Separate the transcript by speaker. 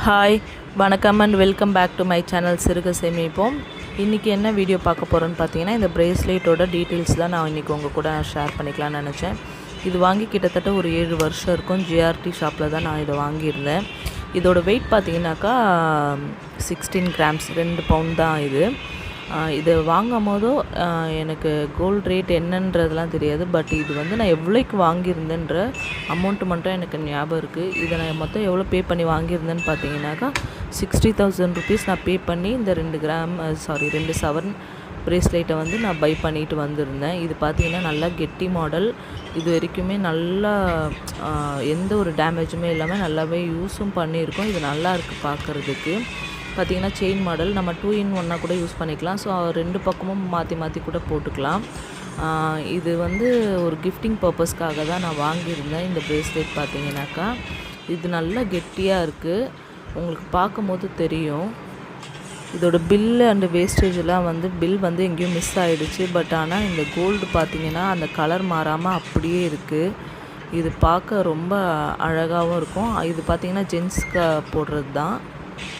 Speaker 1: Hi வணக்கம் and welcome back to my channel சிறுக சேமிப்போம். இன்றைக்கி என்ன வீடியோ பார்க்க போகிறோன்னு பார்த்தீங்கன்னா, இந்த ப்ரேஸ்லெட்டோட டீட்டெயில்ஸ் தான் நான் இன்றைக்கி உங்கள் கூட ஷேர் பண்ணிக்கலாம்னு நினச்சேன். இது வாங்கி கிட்டத்தட்ட ஒரு 7 வருஷம் இருக்கும். ஜிஆர்டி ஷாப்பில் தான் நான் இதை வாங்கியிருந்தேன். இதோட வெயிட் பார்த்தீங்கன்னாக்கா 16 கிராம்ஸ், 2 பவுண்ட் தான் இது. இது வாங்கும் போதும் எனக்கு கோல்டு ரேட் என்னன்றதெல்லாம் தெரியாது. பட் இது வந்து நான் எவ்வளோக்கு வாங்கியிருந்தேன்ற அமௌண்ட்டு மட்டும் எனக்கு ஞாபகம் இருக்குது. இதை நான் மொத்தம் எவ்வளோ பே பண்ணி வாங்கியிருந்தேன்னு பார்த்தீங்கன்னாக்கா 60,000 ருபீஸ் நான் பே பண்ணி இந்த 2 சவரன் ப்ரேஸ்லெட்டை வந்து நான் பை பண்ணிட்டு வந்திருந்தேன். இது பார்த்திங்கன்னா நல்லா கெட்டி மாடல். இது வரைக்குமே நல்லா எந்த ஒரு டேமேஜுமே இல்லாமல் நல்லாவே யூஸும் பண்ணியிருக்கோம். இது நல்லா இருக்குது பார்க்குறதுக்கு. பார்த்திங்கன்னா செயின் மாடல், நம்ம 2 in 1 கூட யூஸ் பண்ணிக்கலாம். ஸோ 2 பக்கமும் மாற்றி மாற்றி கூட போட்டுக்கலாம். இது வந்து ஒரு கிஃப்டிங் பர்பஸ்க்காக தான் நான் வாங்கியிருந்தேன். இந்த ப்ரேஸ்லெட் பார்த்திங்கனாக்கா இது நல்லா கெட்டியாக இருக்குது, உங்களுக்கு பார்க்கும்போது தெரியும். இதோட பில்லு அண்டு வேஸ்டேஜெலாம் வந்து பில் வந்து எங்கேயும் மிஸ் ஆகிடுச்சு. பட் ஆனால் இந்த கோல்டு பார்த்திங்கன்னா அந்த கலர் மாறாமல் அப்படியே இருக்குது. இது பார்க்க ரொம்ப அழகாகவும் இருக்கும். இது பார்த்திங்கன்னா ஜென்ஸ்க்கு போடுறது தான்.